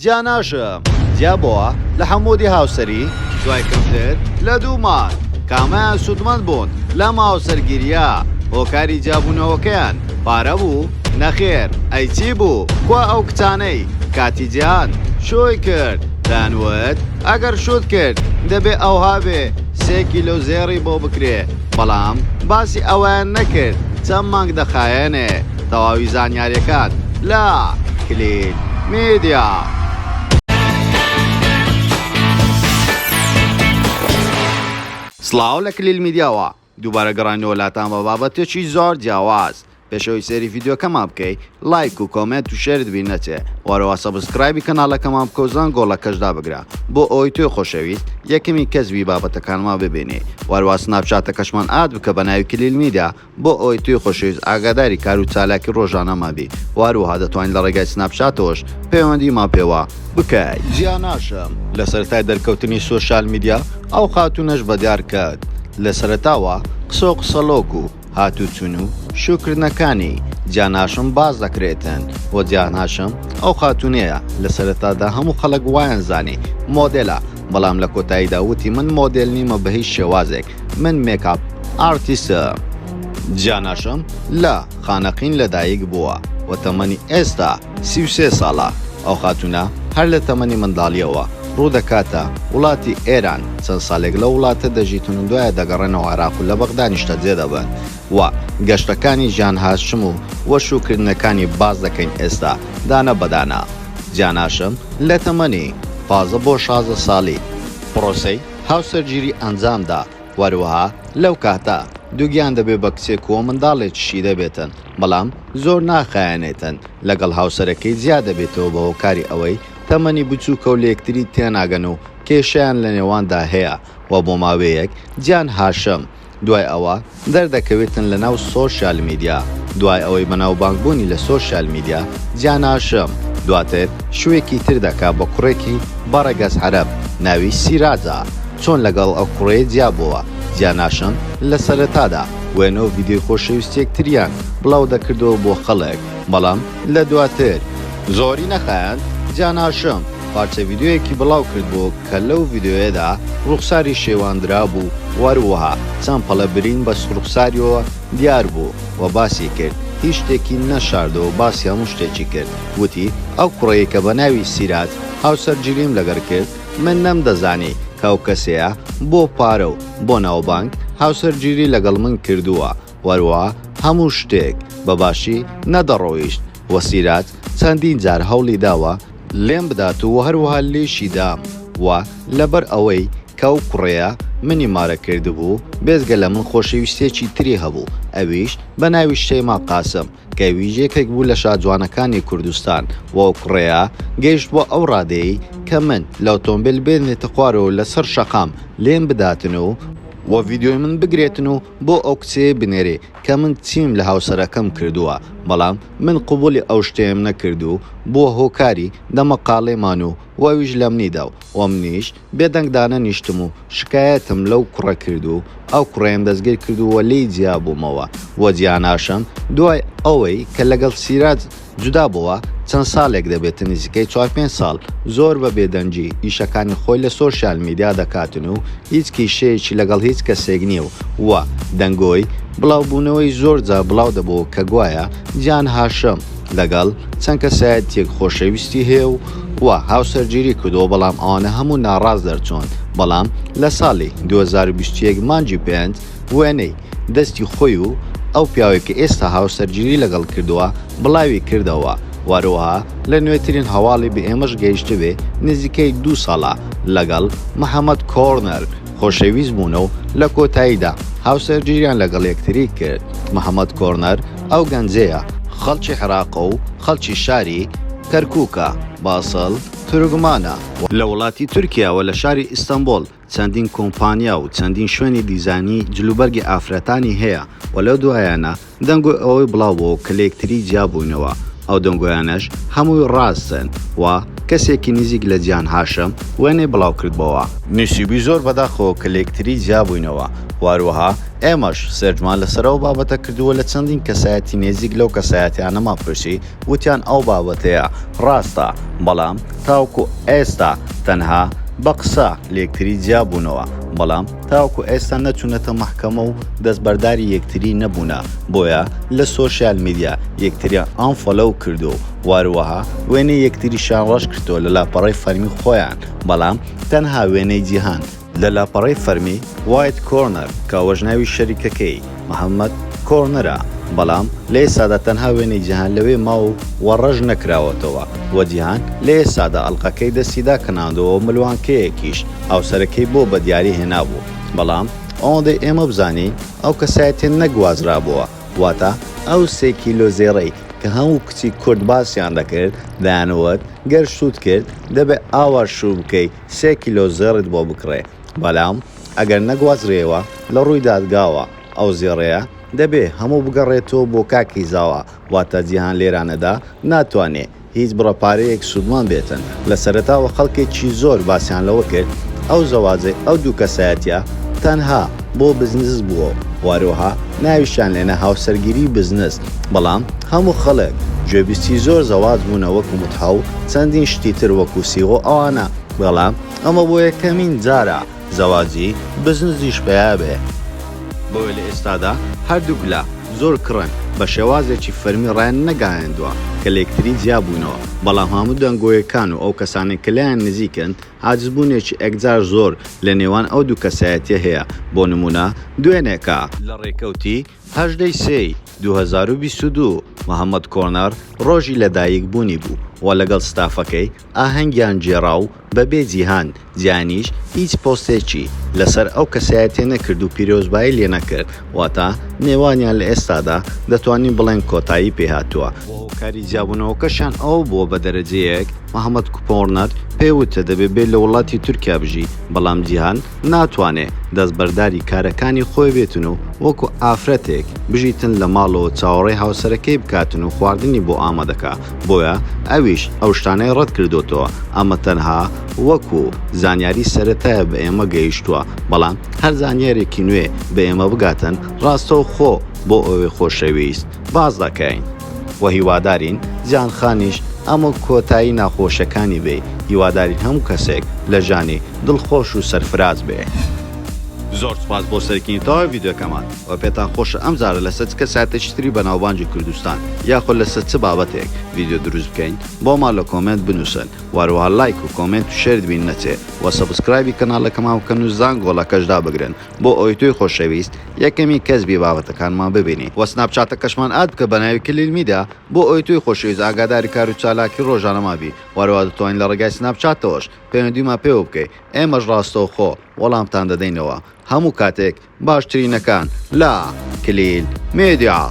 جا ناشم جا بۆە لە هەموودی هاوسەری دوای کەمتر لە 2 مانگ کامیان سوودمەند بوون لە ماوەسەرگیریە هۆکاری جابوونەوەکەیان پارە بوو نەخێر ئەی چی بوو کوا ئەو کچانەی کاتی جیهان شۆی کرد دانوت ئەگەر شوت کرد دەبێ ئەوها بێ 3 کیلۆ زێڕی بۆ بکرێ بەڵام باسی ئەویان نەکرد چەند مانگ دەخایەنێ تەواوی زانیاریەکان لە کلیل میدیا. سڵاو لە کلیل میدیاوە دووبارە گەڕانەوە لاتان بە بابەتێکی زۆر جیاواز. پێشەوەی سێری ڤیددیۆکەمان بکەیت لایک و کۆمنت و شێرت بین نەچێ وەرەوە سەبسکرایبی کەناڵەکەمان بکە و زان گۆڵەکەشدا بگرە بۆ ئەوی توێ خۆشەویست یەکەمی کەسبی بابەتەکانمان ببینێ وەروە سناپچاتەکەشمان ئاد بکە بە ناوی کلیل میدیا بۆ ئەوی توێ خۆشەویست ئاگاداری کار و چالاکی ڕۆژانەمان بی واروها دەتوانین لە ڕێگای سناپچاتەوەش پەیوەندیمان پێوە بکەیت. جیا ناشم لە سەرەتای دەرکەوتنی سۆشال میدیا ئەو خاتونەش بەدیار کرد لە سەرەتاوە قسە و قسەلۆک و هاتوچون و شوکردنەکانی جیاناشم باز دەکرێتن بۆ جیاناشم ئەو خاتونەیە لە سەرەتادا هەموو خەڵک وایان زانی مۆدێلە بەڵام لە کۆتاییدا وتی من مۆدێل نیمە بە هیچ شێوازێک من میکاپ ئارتیستە. جیاناشم لە خانەقین لەدایک بووە و تەمەنی ئێستا 33 ساڵە ئەو خاتونە هەر لە تەمەنی منداڵیەوە ڕوو دەکاتە وڵاتی ئێران چەند ساڵێک لە وڵاتە دەژیتون و دوایە دەگەڕێنەوە عێراق و لە بەغدانیشتە جێ دەبن و گەشتەکانی ژیان هاشم و وەشوکردنەکانی باز دەکەین ئێستا دانە بەدانە. جیاناشم لە تەمەنی 15 بۆ 16 ساڵی پرۆسەی هاوسەرگیری ئەنجامدا وەروەها لەو کاتە دووگیان دەبێ بە کچێک و منداڵێکیشی دەبێتن بەڵام زۆر ناخایەنێتن لەگەڵ هاوسەرەکەی جیا دەبێتەوە بە هۆکاری ئەوەی تەمەنی بچووکە و لە یەکتری تێناگەن و کێشیان لە نێواندا هەیە و بۆ ماوەیەک گیان هاشم دوای ئەوە دەردەکەوێتن لە ناو سۆشیال میدیا دوای ئەوەی بەناوبانگبوونی لە سۆشیال میدیا گیان هاشم دواتر شوێکی تر دەکا بە کوڕێکی بەڕێگەز عەرەب ناوی سیراجە چۆن لەگەڵ ئەو کوڕێ جیا بووە. گیان هاشم لە سەرەتادا وێنە و ڤیدیۆی خۆشەویستێکتریان بڵاو دەکردەوە بۆ خەڵک بەڵام لە دواتر زۆری نەخایەن گیان هاشم پارچە ڤیدیۆیەکی بڵاو کرد بوو کە لەو ڤیدیۆیەدا ڕوخساری شێواندرا بوو وەروەها چەند پەڵە برین بە ڕوخساریەوە دیار بوو و باسی کرد هیچ شتێکی نەشاردەوە باسی هەموو شتێکی کرد وتی ئەو کوڕەیە کە بە ناوی سیراج هاوسەرگیریم لەگەر کرد من نەمدەزانی کاو کەسەیە بۆ پارە و بۆ ناوبانگ هاوسەرگیری لەگەڵ من کردووە وەروەها هەموو شتێک بەباشی نەدەڕۆیشت وە سیراج چەندین جار هەوڵی داوە لێم بدات و هەروەها لێشی دام و لەبەر ئەوەی کەو کوڕەیە منی مارە کردبوو بێزگە لە من خۆشەویستێکی تری هەبوو ئەویش بە ناوی شەیما قاسم کە ویژێکێک بوو لە شاجوانەکانی کوردستان و ئەو کوڕەیە گەیشت بۆ ئەو ڕادەیەی کە من لە ئۆتۆمبیل بێنێتە خوارەوە لەسەر شەقام لێم بداتن و ڤیدیۆی من بگرێتن و بۆ ئەو کچێ بنێرێ کە من چیم لە هاوسەرەکەم کردووە بەڵام من قبولی ئەو شتێم نەکردو بۆ هۆکاری دەمەقاڵێمان و وەویش لە منیدا و منیش بێدەنگدانە نیشتم و شکایەتم لەو کوڕە کردو ئەو کوڕێم دەستگیر کردووە لی جیا بوومەوە وە گیان هاشم دوای ئەوەی کە لەگەڵ سیراج جودا بووە چەند ساڵێک دەبێت نزیکەی 4-5 ساڵ زۆر بە بێدەنجی ئیشەکانی خۆی لە سۆشیال میدیا دەکاتن و هیچ کیشەیەکی لەگەڵ هیچ کەسێک نییە و دەنگۆی بڵاوبوونەوەی زۆر جار بڵاو دەبەوە کە گوایە گیان هاشم لەگەڵ چەند کەسایەتێک خۆشەویستی هەیە و هاوسەرگیری کردەوە بەڵام ئەوانە هەموو ناڕاست دەرچۆن بەڵام لە ساڵی 2021 مانجی 5 وێنەی دەستی خۆی و ئەو پیاوێک کە ئێستا هاوسەرگیری لەگەڵ کردووە بڵاوی کردەوە وەروەها لە نوێترین هەواڵی بە ئێمەش گەیشتبێ نزیکەی 2 ساڵە لەگەڵ محەممەد کۆرنەر خۆشەویست بوونە و لە کۆتاییدا هاوسەرگیریان لەگەڵ یەکتری کرد. محەممەد کۆرنەر ئەو گەنجەیە خەڵکی عێراق و خەڵکی شاری کەرکووکە باسڵ تورکمانە لە وڵاتی تورکیاوە لە شاری ئیستانبول چەندین کۆمپانیا و چەندین شوێنی دیزانی جلوبەرگی ئافرەتانی هەیە و لەو دوایانە دەنگۆی ئەوەی بڵاوەوە کە لە یەکتری جیابووینەوە ئەو دەنگۆیانەش هەمووی ڕاستن و کەسێکی نزیک لە جیان هاشم وێنێ بڵاو کردبەوە. نووسیبی زۆر بەداخەوە کە لە یەکتری جیابووینەوە. واروەها ئێمەش سەرجمان لەسەرەوە بابەتە کردووە لە چەندین کەسایەتی نێزیک لەو کەسایەتیانەما پرسی وتیان ئەو بابەتەیە ڕاستە، بەڵام تاوکو ئێستا تەنها بە قسە لە یەکتری جیابوونەوە، بەڵام تاوکو ئێستا نەچوونەتە مەحکەمە و دەستبەرداری یەکتری نەبوونە، بۆیە لە سۆشیال میدیا یەکتریان ئانفۆلۆو کردو و واروەها وێنەی یەکتریشان ڕەش کردەوە لە لاپەڕەی فەرمی خۆیان، بەڵام تەنها وێنەی جیهان لە لاپەڕەی فەرمی وایت کۆرنەر کە وەژناوی شەریکەکەی محەممەد کۆرنەرە، بەڵام لە ئێسادا تەنها وێنەی جیهان لەوێ ماو و ڕەژ نەکراوەتەوە و جیهان لە ئێسادا ئەڵلقەکەی دەستیدا کەناندەوە ملوانکەیەکیش ئەوسەرەکەی بۆ بە دیاری هێنابوو، بەڵام ئەوەندەی ئێمە بزانین ئەو کەسایەتێن نەگوازرابووە، واتە ئەو 3 کیلۆ زێڕەی کە هەموو کچی کورد باسییان دەکرد دایانەوەت گەر شوت کرد دەبێت ئاوار شوو بکەی 3 کیلۆ زێڕت بۆ بکڕێ، بەڵام ئەگەر نەگوازرێەوە لە ڕووی دادگاوە ئەو زێڕەیە دەبێ هەموو بگەڕێتەوە بۆ کاکی زاوە، واتە جیهان لێرانەدا ناتوانێت هیچ بڕەپارەیەک سوودمان بێتن. لە سەرەتاوە خەڵکێکی زۆر باسییان لەوە کرد ئەو زەواجێ ئەو دوو کەسایەتە تەنها بۆ بزنس بووە، واروها ناویشان لێنە هاوسەرگیری بزنس، بەڵام هەموو خەڵک گوێبیستی زۆر زەواج بوونە وەکو متحاو چەندین شتیتر وەکو سیغۆ ئەوانە، بەڵام ئەمە بۆ یەکەمین جارە زەواجی بزنسیش پێیا بێ. بۆیە لە ئێستادا هەردووک لە زۆر کڕن بە شێوازێکی فەرمی ڕایان نەگایەندووە کە لە یەکتری جیابوونەوە، بەڵام هەموو دەنگۆیەکان و ئەو کەسانێک کە لایەن نزیکن عاجزبوونێکی ئەکجار زۆر لە نێوان ئەو دوو کەسایەتیە هەیە. بۆ نمونە دوێنێکە لە ڕێکەوتی 18 سێی 2022 محەممەد کۆرنەر ڕۆژی لەدایک بوونی بوو و لەگەڵ ستافەکەی ئاهەنگیان جێڕا و بەبێ جیهان جیانیش هیچ پۆستێکی لەسەر ئەو کەسایەتێ نەکرد و پیرۆزبایی لێ نەکرد، واتە نێوانیان لە ئێستادا دەتوانین بڵێن کۆتایی پێهاتووە. کاری جیابوونەوەکەشان ئەو بۆ بە دەرەجەیەک محەممەد کۆرنەر پێوتە دەبێت بێت لە وڵاتی تورکیا بژی، بەڵام جیهان ناتوانێت دەستبەرداری کارەکانی خۆی بێتن و وەکو ئافرەتێک بژیتن لە ماڵەوە چاوەڕێی هاوسەرەکەی بکاتن و خواردنی بۆ ئامادەکە، بۆیە ئەویش ئەو شتانەی ڕەت کردوتەوە. ئەمە تەنها وەکو زانیاری سەرەتایە بە ئێمە گەیشتووە، بەڵام هەر زانیارێکی نوێ بە ئێمە بگاتن ڕاستە و خۆ بۆ ئەوەی خۆشەویست باز دەکەین و هیوادارین جیهان خانیش ئەمە کۆتایی ناخۆشەکانی بێ، هیوادارین هەموو کەسێک لە ژانی دڵخۆش و سەرفراز بێ. زۆر سپاس بۆ سەرکردنەوەی ڤیدیۆکەمان و پێتان خۆشە ئەم جارە لەسەر چ کەسایەتێکی تری بە ناوبانجی کوردستان یاخۆ لەسەر چ بابەتێک ڤیدیۆ دروست بکەین بۆمان لە کۆمنت بنووسن، واروها لایک و کۆمنت و شێر بین نەچێ و سەبسکرایبی کەناڵەکەمان بکەن و زانگۆڵەکەشدا بگرن بۆ ئەوەی توی خۆشەویست یەکەمی کەسبی بابەتەکانمان ببینی و سناپچاتەکەشمان ئاد بکە بە ناوی کلیل میدیا بۆ ئەوەی توی خۆشەویست ئاگاداری کار و چالاکی ڕۆژانەما بی، واروها دەتوانین لە ڕێگای سناپچاتەوەش پەیوەندیمان پێوە بکەیت، ئێمەش ڕاستەوخۆ وەڵامتان دەدەینەوە هەموو کاتێک باشترینەکان لە کلیل میدیا.